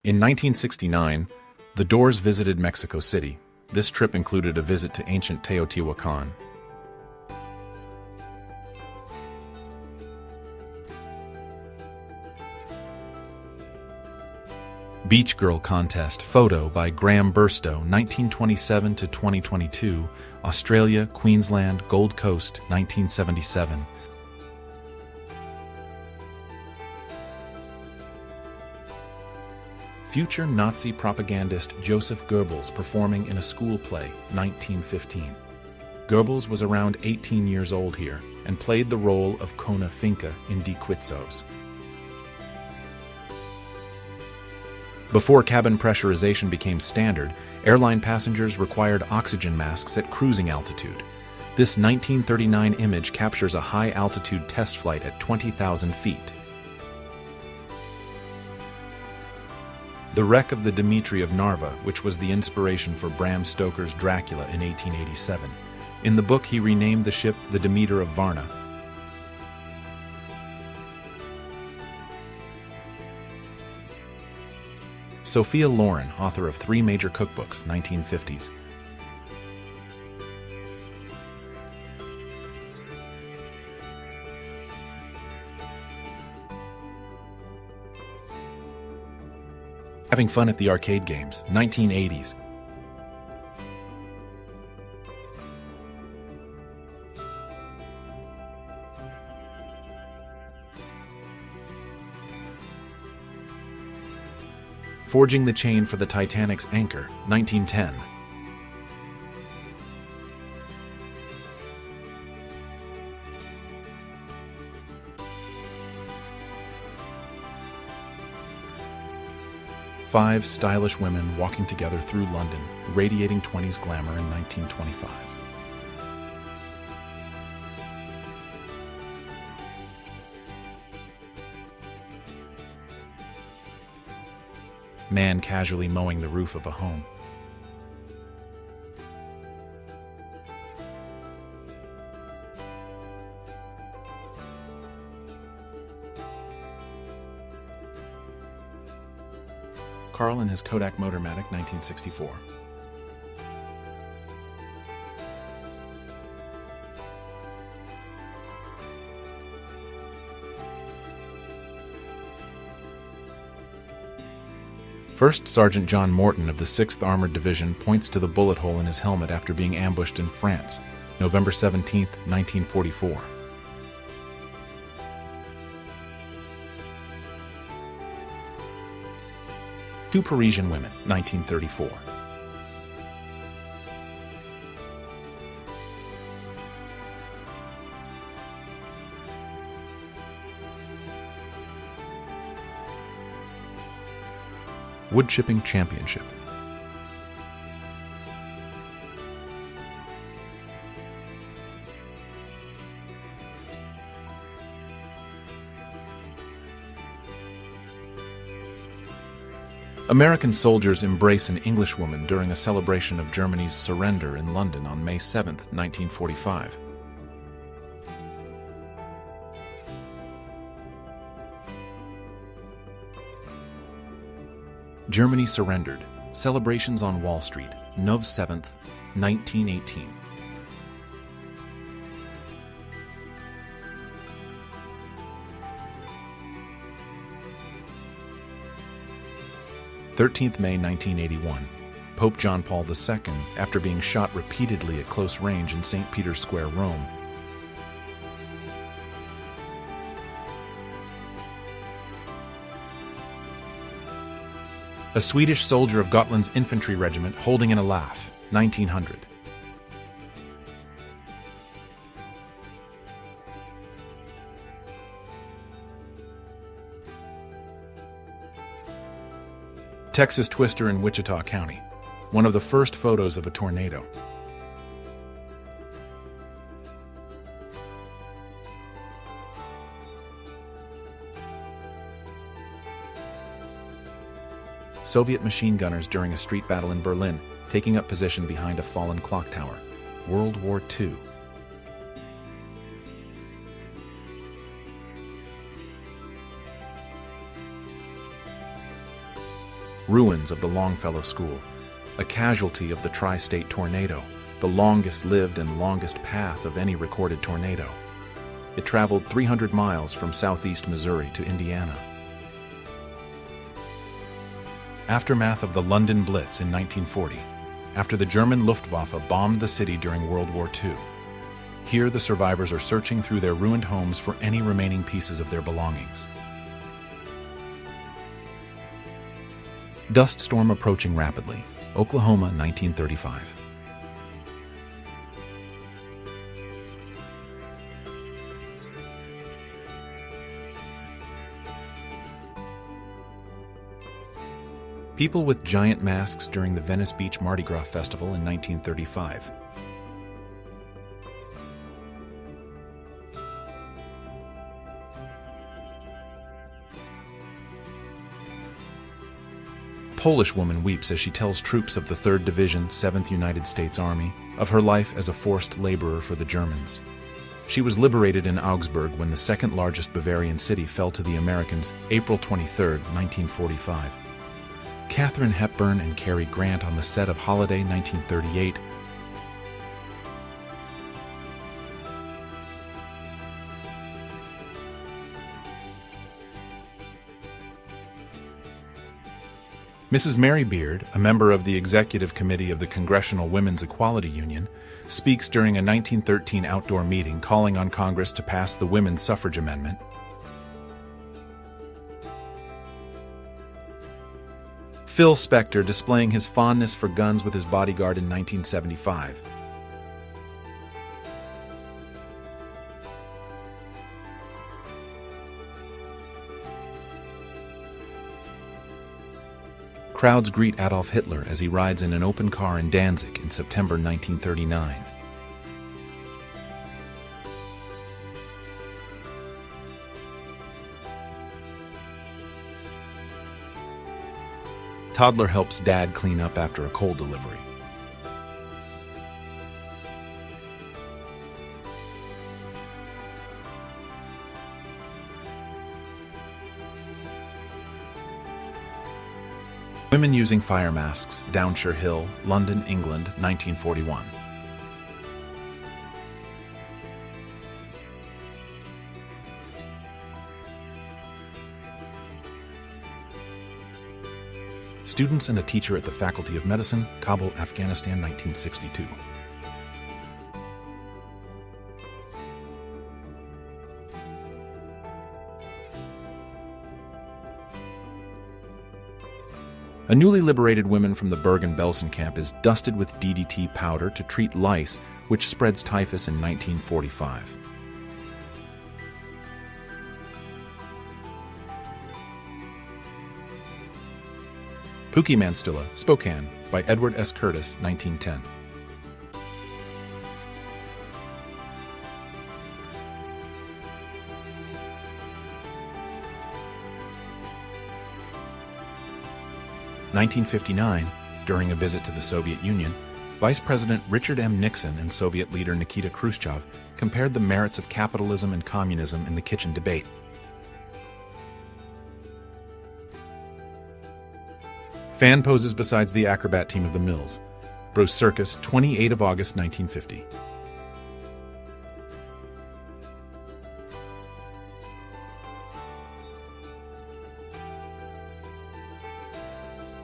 In 1969, the Doors visited Mexico City. This trip included a visit to ancient Teotihuacan. Beach Girl Contest photo by Graham Burstow, 1927 to 2022, Australia, Queensland, Gold Coast, 1977. Future Nazi propagandist Joseph Goebbels performing in a school play, 1915. Goebbels was around 18 years old here and played the role of Kona Finka in Die Quitzos. Before cabin pressurization became standard, airline passengers required oxygen masks at cruising altitude. This 1939 image captures a high-altitude test flight at 20,000 feet. The wreck of the Dimitri of Narva, which was the inspiration for Bram Stoker's Dracula in 1887. In the book, he renamed the ship the Demeter of Varna. Sophia Loren, author of 3 major cookbooks, 1950s. Having fun at the arcade games, 1980s. Forging the chain for the Titanic's anchor, 1910. Five stylish women walking together through London, radiating 20s glamour in 1925. Man casually mowing the roof of a home. Carl and his Kodak Motormatic, 1964. First Sergeant John Morton of the 6th Armored Division points to the bullet hole in his helmet after being ambushed in France, November 17, 1944. Two Parisian Women, 1934. Wood Chipping Championship. American soldiers embrace an Englishwoman during a celebration of Germany's surrender in London on May 7, 1945. Germany surrendered. Celebrations on Wall Street, Nov 7, 1918. May 1981. Pope John Paul II, after being shot repeatedly at close range in St. Peter's Square, Rome. A Swedish soldier of Gotland's infantry regiment holding in a laugh, 1900. Texas Twister in Wichita County, one of the first photos of a tornado. Soviet machine gunners during a street battle in Berlin, taking up position behind a fallen clock tower. World War II. ruins of the Longfellow School, a casualty of the tri-state tornado, the longest-lived and longest path of any recorded tornado. It traveled 300 miles from southeast Missouri to Indiana. Aftermath of the London Blitz in 1940, after the German Luftwaffe bombed the city during World War II. Here, the survivors are searching through their ruined homes for any remaining pieces of their belongings. Dust storm approaching rapidly. Oklahoma, 1935. People with giant masks during the Venice Beach Mardi Gras Festival in 1935. Polish woman weeps as she tells troops of the 3rd Division, 7th United States Army, of her life as a forced laborer for the Germans. She was liberated in Augsburg when the second largest Bavarian city fell to the Americans, April 23, 1945. Katharine Hepburn and Cary Grant on the set of Holiday, 1938. Mrs. Mary Beard, a member of the Executive Committee of the Congressional Women's Equality Union, speaks during a 1913 outdoor meeting calling on Congress to pass the Women's Suffrage Amendment. Phil Spector displaying his fondness for guns with his bodyguard in 1975. Crowds greet Adolf Hitler as he rides in an open car in Danzig in September 1939. Toddler helps dad clean up after a coal delivery. Women using fire masks, Downshire Hill, London, England, 1941. Students and a teacher at the Faculty of Medicine, Kabul, Afghanistan, 1962. A newly liberated woman from the Bergen-Belsen camp is dusted with DDT powder to treat lice, which spreads typhus in 1945. Puki-Manstula, Spokane, by Edward S. Curtis, 1910. In 1959, during a visit to the Soviet Union, Vice President Richard M. Nixon and Soviet leader Nikita Khrushchev compared the merits of capitalism and communism in the kitchen debate. Fan poses besides the acrobat team of the Mills. Bruce Circus, 28 of August 1950.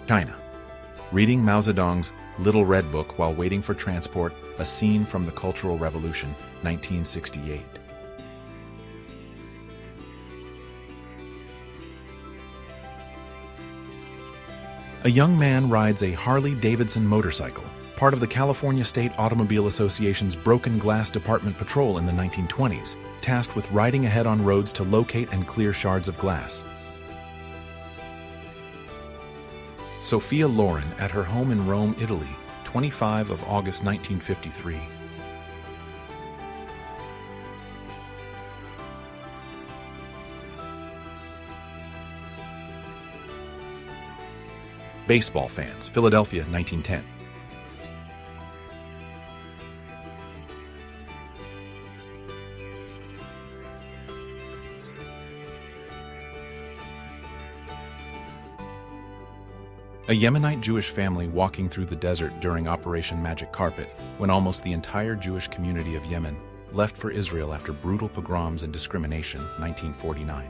China. Reading Mao Zedong's Little Red Book while waiting for transport, a scene from the Cultural Revolution, 1968. A young man rides a Harley-Davidson motorcycle, part of the California State Automobile Association's Broken Glass Department patrol in the 1920s, tasked with riding ahead on roads to locate and clear shards of glass. Sophia Loren at her home in Rome, Italy, 25 of August 1953. Baseball fans, Philadelphia, 1910. A Yemenite Jewish family walking through the desert during Operation Magic Carpet, when almost the entire Jewish community of Yemen left for Israel after brutal pogroms and discrimination, 1949.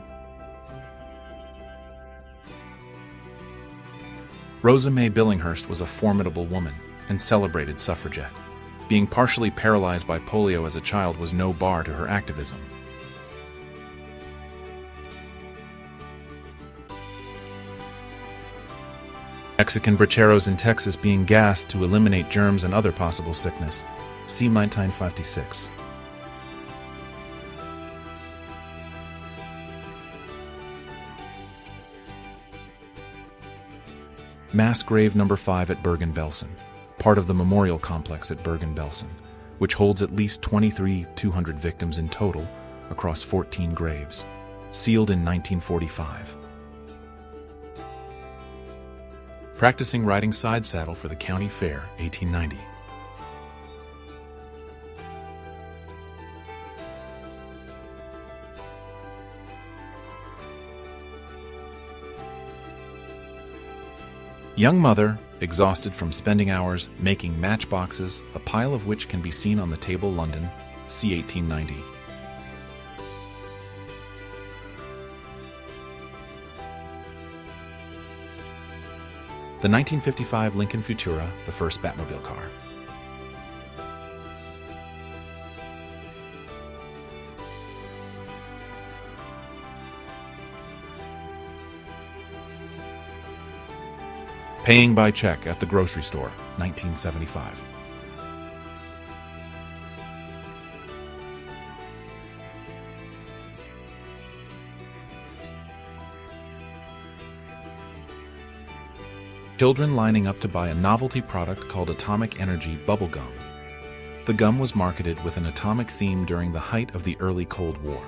Rosa May Billinghurst was a formidable woman and celebrated suffragette. Being partially paralyzed by polio as a child was no bar to her activism. Mexican bracheros in Texas being gassed to eliminate germs and other possible sickness. See 1956. Mass grave number 5 at Bergen-Belsen, part of the memorial complex at Bergen-Belsen, which holds at least 200 victims in total across 14 graves, sealed in 1945. Practicing riding side saddle for the county fair, 1890. Young mother, exhausted from spending hours making matchboxes, a pile of which can be seen on the table London, c. 1890. The 1955 Lincoln Futura, the first Batmobile car. Paying by check at the grocery store, 1975. Children lining up to buy a novelty product called Atomic Energy Bubble Gum. The gum was marketed with an atomic theme during the height of the early Cold War.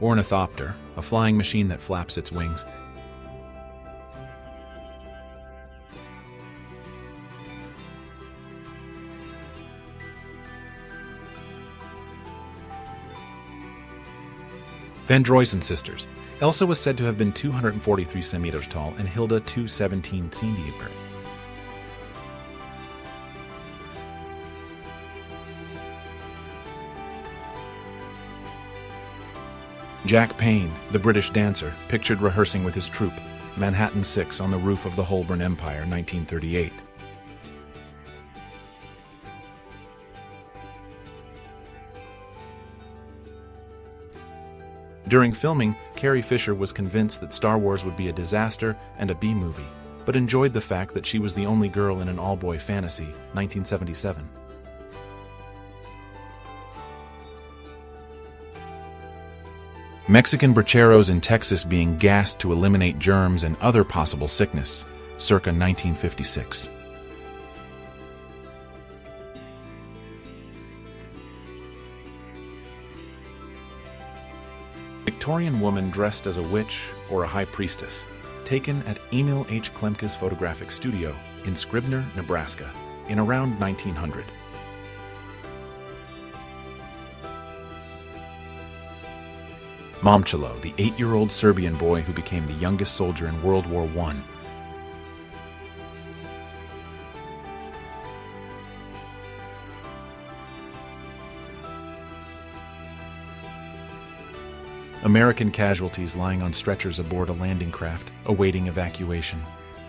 Ornithopter, a flying machine that flaps its wings. Van Droysen sisters. Elsa was said to have been 243 centimeters tall and Hilda 217 centimeters. Jack Payne, the British dancer, pictured rehearsing with his troupe, Manhattan 6 on the roof of the Holborn Empire, 1938. During filming, Carrie Fisher was convinced that Star Wars would be a disaster and a B-movie, but enjoyed the fact that she was the only girl in an all-boy fantasy, 1977. Mexican bracheros in Texas being gassed to eliminate germs and other possible sickness, circa 1956. Victorian woman dressed as a witch or a high priestess, taken at Emil H. Klemke's photographic studio in Scribner, Nebraska, in around 1900. Momcilo, the 8-year-old Serbian boy who became the youngest soldier in World War I. American casualties lying on stretchers aboard a landing craft, awaiting evacuation.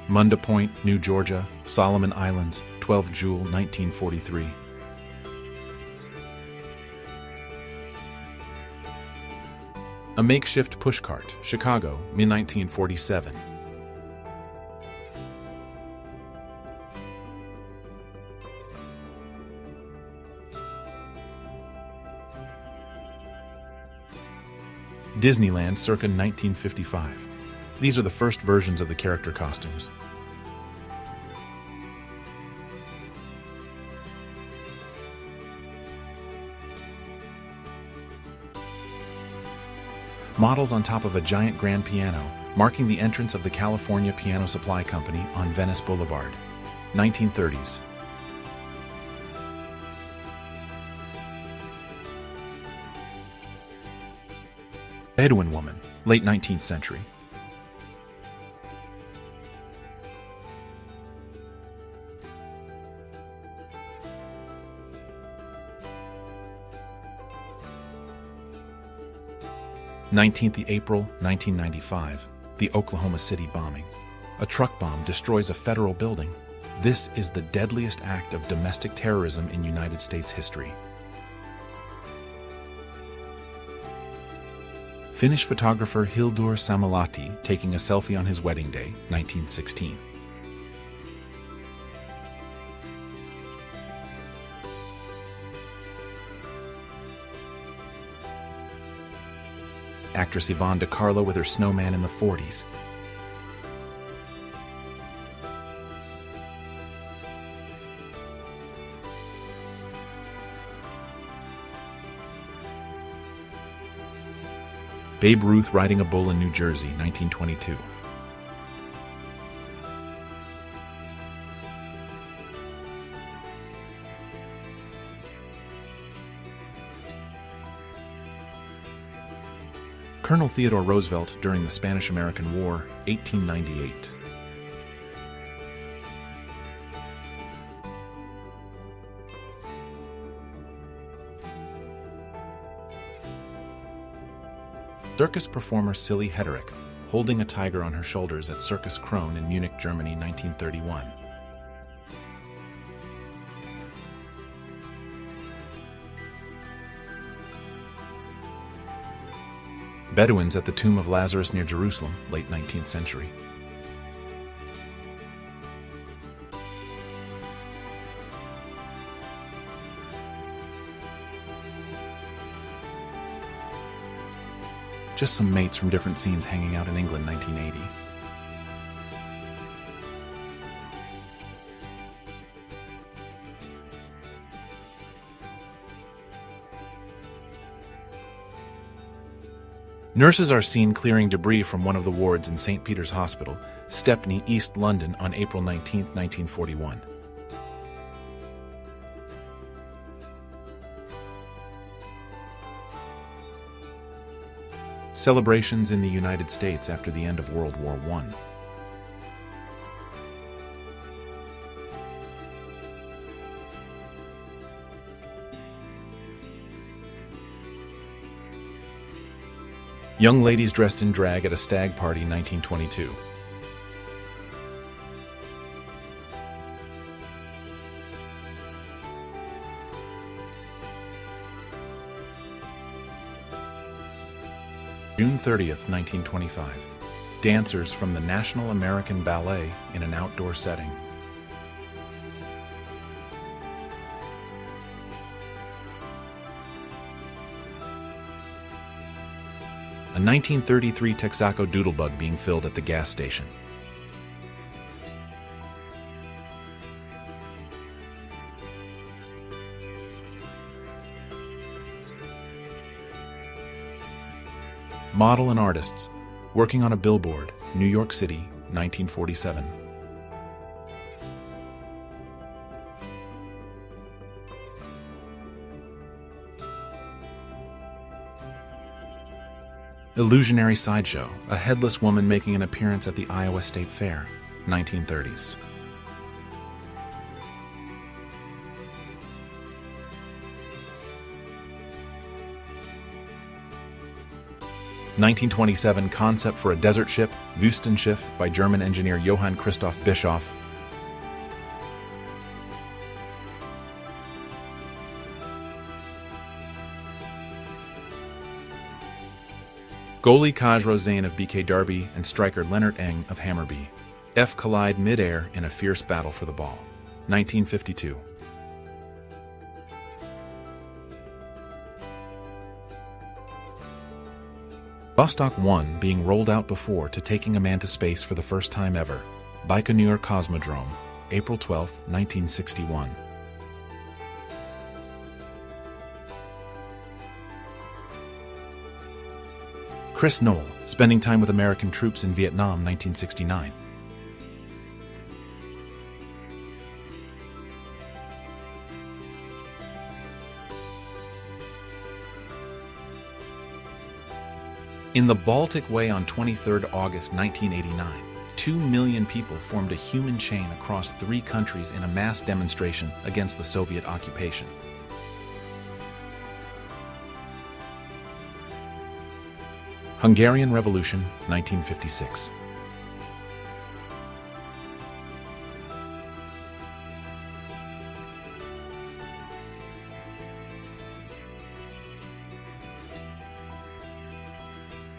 Munda Point, New Georgia, Solomon Islands, 12 June 1943. A makeshift pushcart, Chicago, mid-1947. Disneyland circa 1955. These are the first versions of the character costumes. Models on top of a giant grand piano, marking the entrance of the California Piano Supply Company on Venice Boulevard, 1930s. Bedouin woman, late 19th century. April 1995, the Oklahoma City bombing. A truck bomb destroys a federal building. This is the deadliest act of domestic terrorism in United States history. Finnish photographer Hildur Samalahti taking a selfie on his wedding day, 1916. Actress Yvonne De Carlo with her snowman in the 40s. Babe Ruth riding a bull in New Jersey, 1922. Colonel Theodore Roosevelt during the Spanish-American War, 1898. Circus performer Silly Hederick, holding a tiger on her shoulders at Circus Krone in Munich, Germany, 1931. Bedouins at the tomb of Lazarus near Jerusalem, late 19th century. Just some mates from different scenes hanging out in England, 1980. Nurses are seen clearing debris from one of the wards in St. Peter's Hospital, Stepney, East London on April 19, 1941. Celebrations in the United States after the end of World War I. Young ladies dressed in drag at a stag party, 1922. June 30th, 1925. Dancers from the National American Ballet in an outdoor setting. A 1933 Texaco doodlebug being filled at the gas station. Model and artists working on a billboard, New York City, 1947. Illusionary sideshow, a headless woman making an appearance at the Iowa State Fair, 1930s. (1927) concept for a desert ship, Wüstenschiff, by German engineer Johann Christoph Bischoff. Goalie Kaj Rosane of BK Derby and striker Leonard Eng of Hammarby. F collide mid-air in a fierce battle for the ball. 1952. Vostok 1 being rolled out before to taking a man to space for the first time ever. Baikonur Cosmodrome, April 12, 1961. Chris Knoll, spending time with American troops in Vietnam, 1969. In the Baltic Way on 23 August 1989, 2 million people formed a human chain across 3 countries in a mass demonstration against the Soviet occupation. Hungarian Revolution, 1956.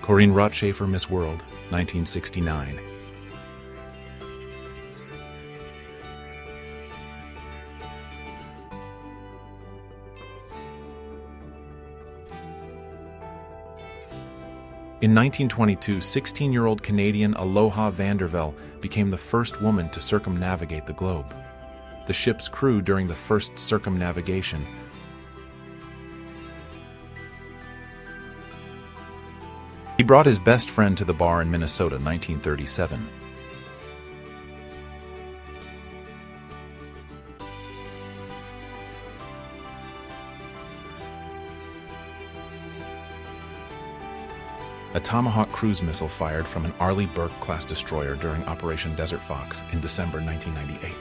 Corinne Rothschafer, Miss World, 1969. In 1922, 16-year-old Canadian Aloha Vandervelde became the first woman to circumnavigate the globe. The ship's crew during the first circumnavigation He brought his best friend to the bar in Minnesota, 1937. A Tomahawk cruise missile fired from an Arleigh Burke-class destroyer during Operation Desert Fox in December 1998.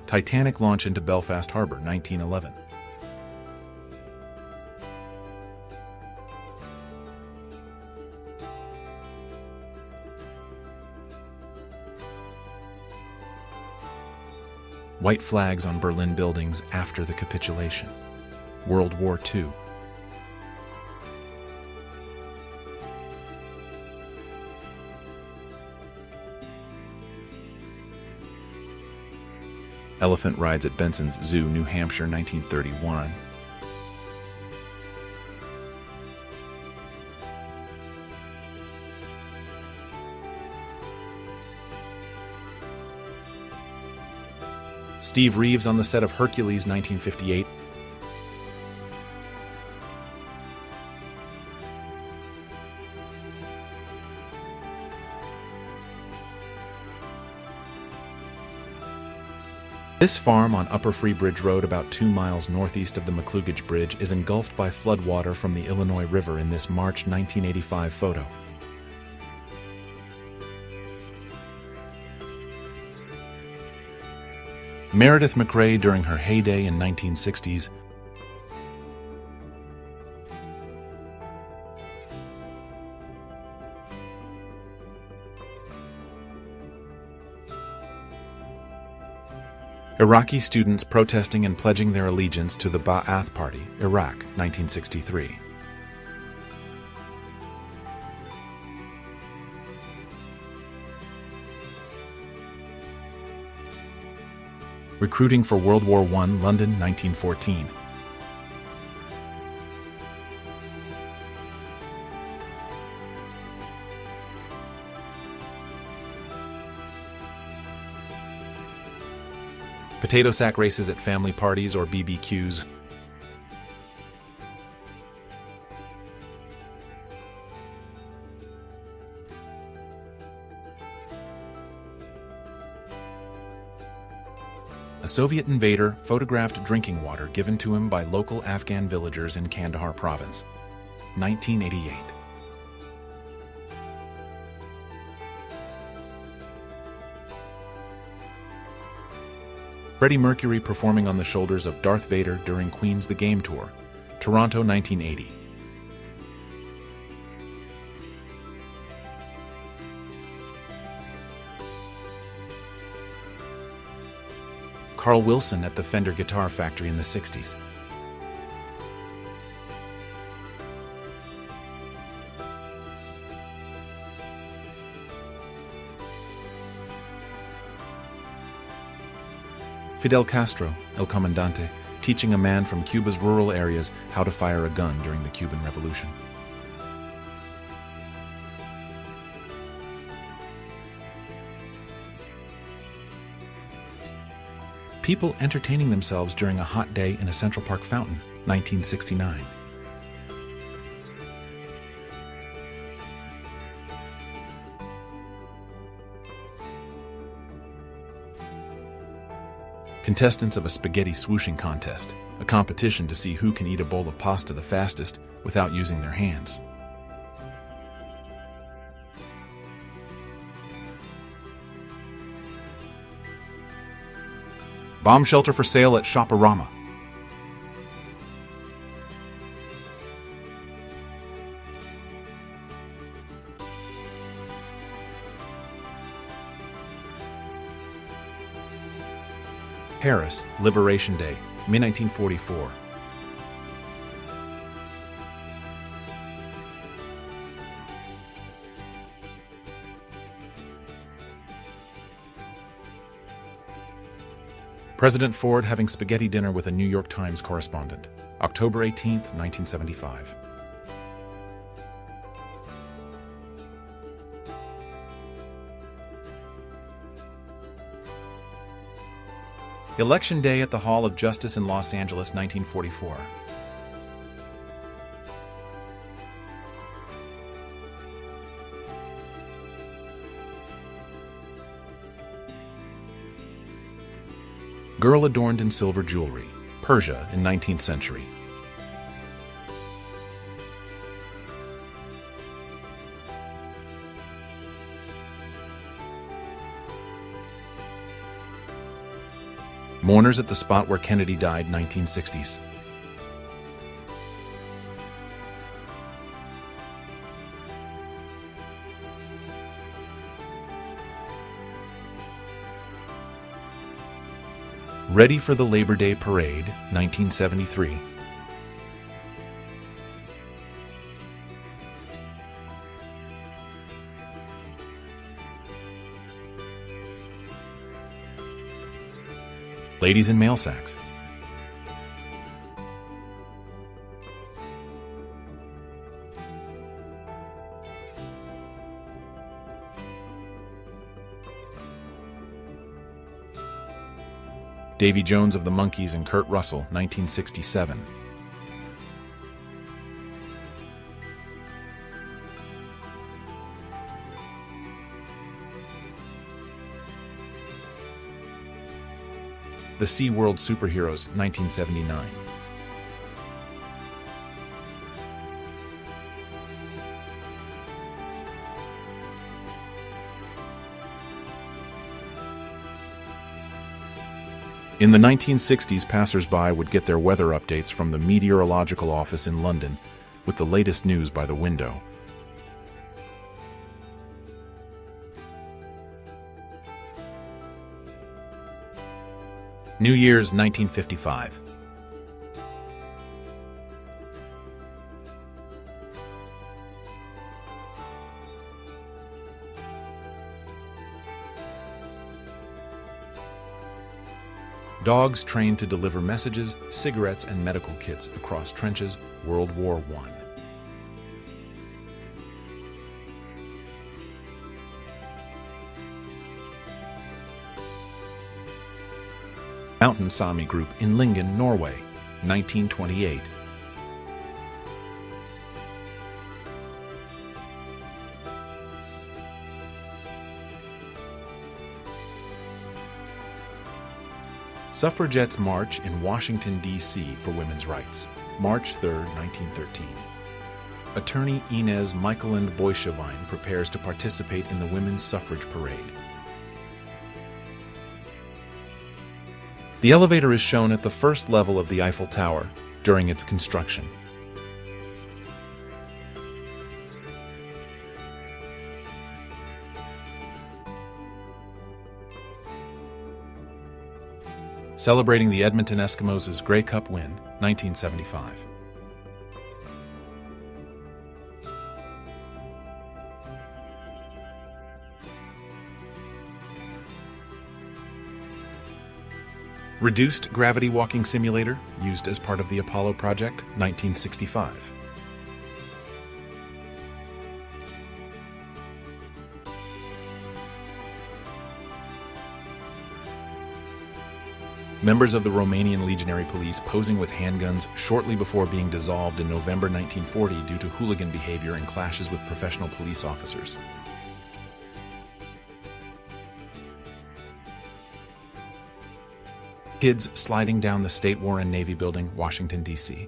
Titanic launch into Belfast Harbor, 1911. White flags on Berlin buildings after the capitulation. World War II. Elephant rides at Benson's Zoo, New Hampshire, 1931. Steve Reeves on the set of Hercules, 1958. This farm on Upper Free Bridge Road, about 2 miles northeast of the McCluggage Bridge, is engulfed by floodwater from the Illinois River in this March 1985 photo. Meredith McRae during her heyday in 1960s. Iraqi students protesting and pledging their allegiance to the Ba'ath Party, Iraq, 1963. Recruiting for World War I, London, 1914. Potato sack races at family parties or BBQs. A Soviet invader photographed drinking water given to him by local Afghan villagers in Kandahar province. 1988. Freddie Mercury performing on the shoulders of Darth Vader during Queen's The Game Tour. Toronto, 1980. Carl Wilson at the Fender Guitar Factory in the 60s. Fidel Castro, El Comandante, teaching a man from Cuba's rural areas how to fire a gun during the Cuban Revolution. People entertaining themselves during a hot day in a Central Park fountain, 1969. Contestants of a spaghetti swooshing contest, a competition to see who can eat a bowl of pasta the fastest without using their hands. Bomb shelter for sale at Shop-A-Rama. Paris, Liberation Day, May 1944. President Ford having spaghetti dinner with a New York Times correspondent, October 18, 1975. Election Day at the Hall of Justice in Los Angeles, 1944. Girl adorned in silver jewelry, Persia in 19th century. Mourners at the spot where Kennedy died, 1960s. Ready for the Labor Day Parade, 1973. Ladies in mail sacks. Davy Jones of the Monkees and Kurt Russell, 1967. The SeaWorld Superheroes, 1979. In the 1960s, passers-by would get their weather updates from the Meteorological Office in London, with the latest news by the window. New Year's, 1955. Dogs trained to deliver messages, cigarettes, and medical kits across trenches, World War I. Mountain Sami Group in Lyngen, Norway, 1928. Suffragettes march in Washington, D.C. for women's rights, March 3, 1913. Attorney Inez Michaeland Boishevine prepares to participate in the Women's Suffrage Parade. The elevator is shown at the first level of the Eiffel Tower during its construction. Celebrating the Edmonton Eskimos' Grey Cup win, 1975. Reduced gravity walking simulator, used as part of the Apollo project, 1965. Members of the Romanian Legionary Police posing with handguns shortly before being dissolved in November 1940 due to hooligan behavior and clashes with professional police officers. Kids sliding down the State War and Navy Building, Washington, D.C.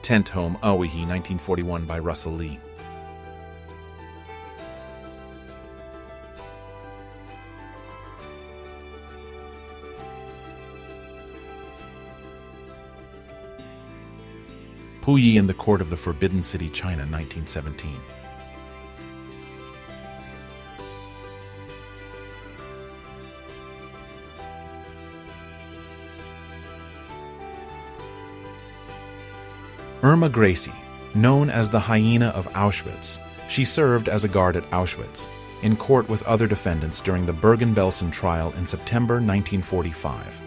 Tent Home, Awahi, 1941 by Russell Lee. Puyi in the Court of the Forbidden City, China, 1917. Irma Gracie, known as the Hyena of Auschwitz, she served as a guard at Auschwitz, in court with other defendants during the Bergen-Belsen trial in September 1945.